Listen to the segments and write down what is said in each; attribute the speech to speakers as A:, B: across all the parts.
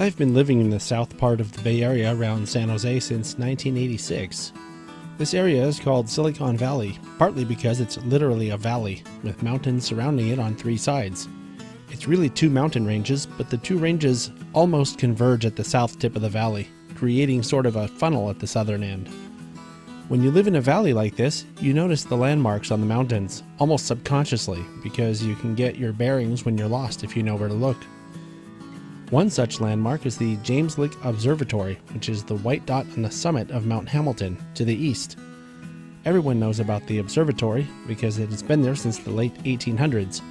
A: I've been living in the south part of the Bay Area around San Jose since 1986. This area is called Silicon Valley, partly because it's literally a valley, with mountains surrounding it on three sides. It's really two mountain ranges, but the two ranges almost converge at the south tip of the valley, creating sort of a funnel at the southern end. When you live in a valley like this, you notice the landmarks on the mountains, almost subconsciously, because you can get your bearings when you're lost if you know where to look. One such landmark is the James Lick Observatory, which is the white dot on the summit of Mount Hamilton to the east. Everyone knows about the observatory because it has been there since the late 1800s,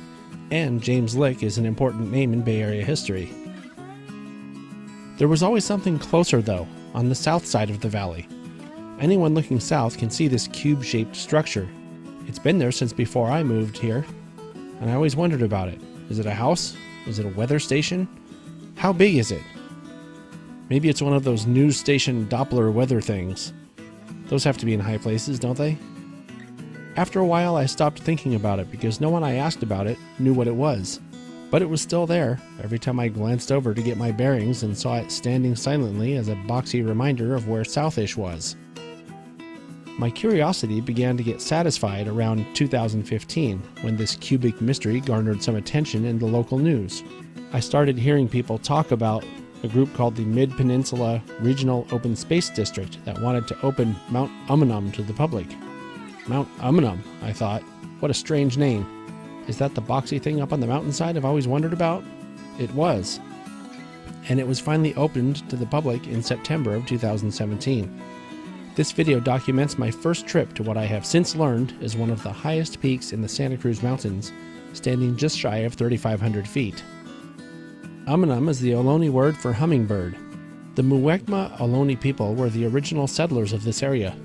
A: and James Lick is an important name in Bay Area history. There was always something closer though, on the south side of the valley. Anyone looking south can see this cube-shaped structure. It's been there since before I moved here, and I always wondered about it. Is it a house? Is it a weather station? How big is it? Maybe it's one of those news station Doppler weather things. Those have to be in high places, don't they? After a while, I stopped thinking about it because no one I asked about it knew what it was. But it was still there every time I glanced over to get my bearings and saw it standing silently as a boxy reminder of where Southish was. My curiosity began to get satisfied around 2015 when this cubic mystery garnered some attention in the local news. I started hearing people talk about a group called the Mid-Peninsula Regional Open Space District that wanted to open Mount Umunhum to the public. Mount Umunhum, I thought. What a strange name. Is that the boxy thing up on the mountainside I've always wondered about? It was. And it was finally opened to the public in September of 2017. This video documents my first trip to what I have since learned is one of the highest peaks in the Santa Cruz Mountains, standing just shy of 3,500 feet. Umunhum is the Ohlone word for hummingbird. The Muwekma Ohlone people were the original settlers of this area.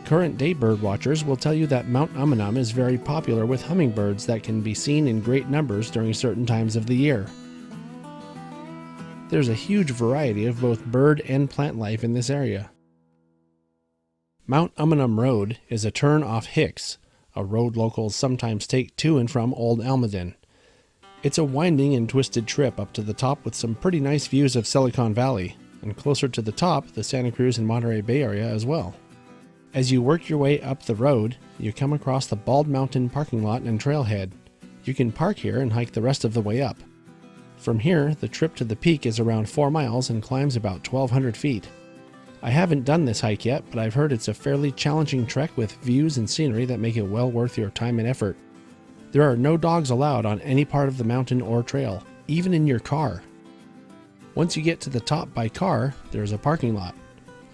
A: Current-day bird watchers will tell you that Mount Umunhum is very popular with hummingbirds that can be seen in great numbers during certain times of the year. There's a huge variety of both bird and plant life in this area. Mount Umunhum Road is a turn off Hicks, a road locals sometimes take to and from Old Almaden. It's a winding and twisted trip up to the top with some pretty nice views of Silicon Valley, and closer to the top, the Santa Cruz and Monterey Bay Area as well. As you work your way up the road, you come across the Bald Mountain parking lot and trailhead. You can park here and hike the rest of the way up. From here, the trip to the peak is around 4 miles and climbs about 1,200 feet. I haven't done this hike yet, but I've heard it's a fairly challenging trek with views and scenery that make it well worth your time and effort. There are no dogs allowed on any part of the mountain or trail, even in your car. Once you get to the top by car, there's a parking lot.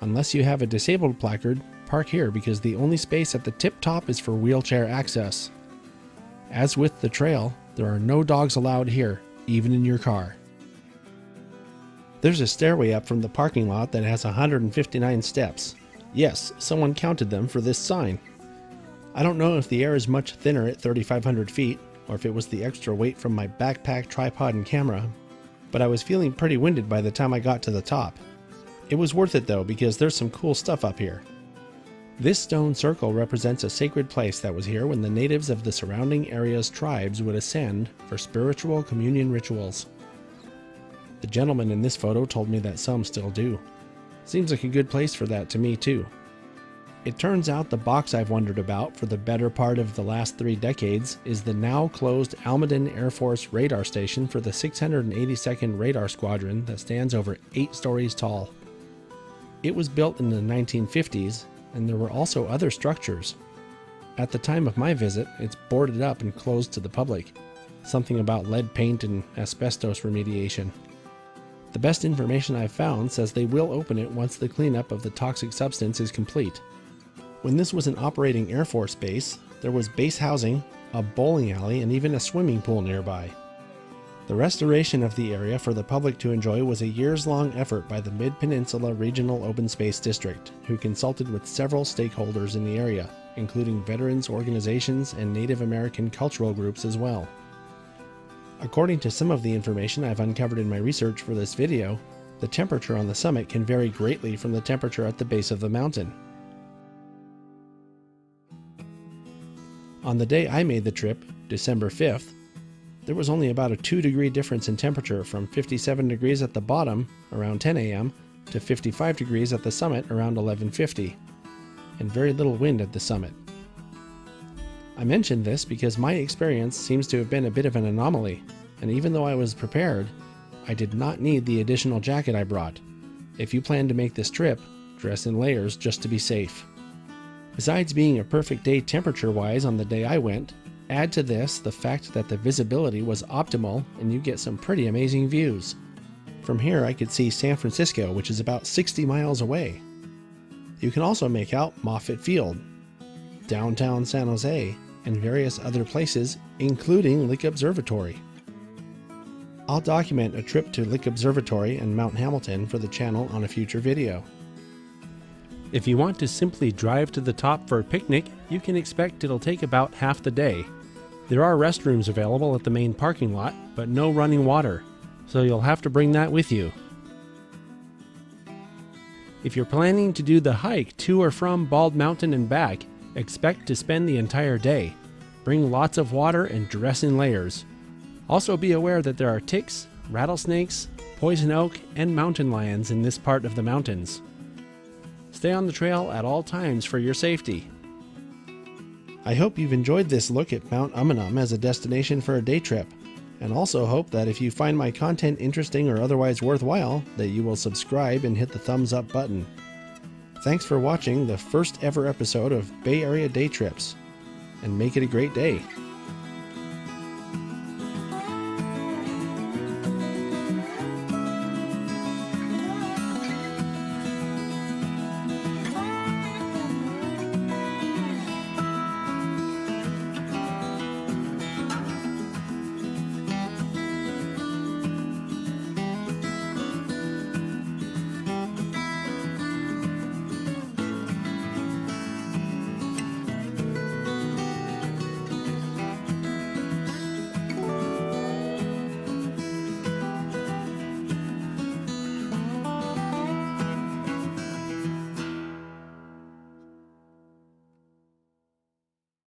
A: Unless you have a disabled placard, park here because the only space at the tip top is for wheelchair access. As with the trail, there are no dogs allowed here, even in your car. There's a stairway up from the parking lot that has 159 steps. Yes, someone counted them for this sign. I don't know if the air is much thinner at 3,500 feet, or if it was the extra weight from my backpack, tripod, and camera, but I was feeling pretty winded by the time I got to the top. It was worth it though, because there's some cool stuff up here. This stone circle represents a sacred place that was here when the natives of the surrounding area's tribes would ascend for spiritual communion rituals. The gentleman in this photo told me that some still do. Seems like a good place for that to me too. It turns out the box I've wondered about for the better part of the last 3 decades is the now closed Almaden Air Force radar station for the 682nd Radar Squadron that stands over 8 stories tall. It was built in the 1950s, and there were also other structures. At the time of my visit, it's boarded up and closed to the public. Something about lead paint and asbestos remediation. The best information I've found says they will open it once the cleanup of the toxic substance is complete. When this was an operating Air Force base, there was base housing, a bowling alley, and even a swimming pool nearby. The restoration of the area for the public to enjoy was a years-long effort by the Mid-Peninsula Regional Open Space District, who consulted with several stakeholders in the area, including veterans organizations and Native American cultural groups as well. According to some of the information I've uncovered in my research for this video, the temperature on the summit can vary greatly from the temperature at the base of the mountain. On the day I made the trip, December 5th, there was only about a 2-degree difference in temperature from 57 degrees at the bottom around 10 a.m. to 55 degrees at the summit around 11:50, and very little wind at the summit. I mentioned this because my experience seems to have been a bit of an anomaly, and even though I was prepared, I did not need the additional jacket I brought. If you plan to make this trip, dress in layers just to be safe. Besides being a perfect day temperature-wise on the day I went, add to this the fact that the visibility was optimal and you get some pretty amazing views. From here I could see San Francisco, which is about 60 miles away. You can also make out Moffett Field, downtown San Jose, and various other places, including Lick Observatory. I'll document a trip to Lick Observatory and Mount Hamilton for the channel on a future video. If you want to simply drive to the top for a picnic, you can expect it'll take about half the day. There are restrooms available at the main parking lot, but no running water, so you'll have to bring that with you. If you're planning to do the hike to or from Bald Mountain and back, expect to spend the entire day. Bring lots of water and dress in layers. Also be aware that there are ticks, rattlesnakes, poison oak, and mountain lions in this part of the mountains. Stay on the trail at all times for your safety. I hope you've enjoyed this look at Mount Umunhum as a destination for a day trip, and also hope that if you find my content interesting or otherwise worthwhile, that you will subscribe and hit the thumbs up button. Thanks for watching the first ever episode of Bay Area Day Trips, and make it a great day.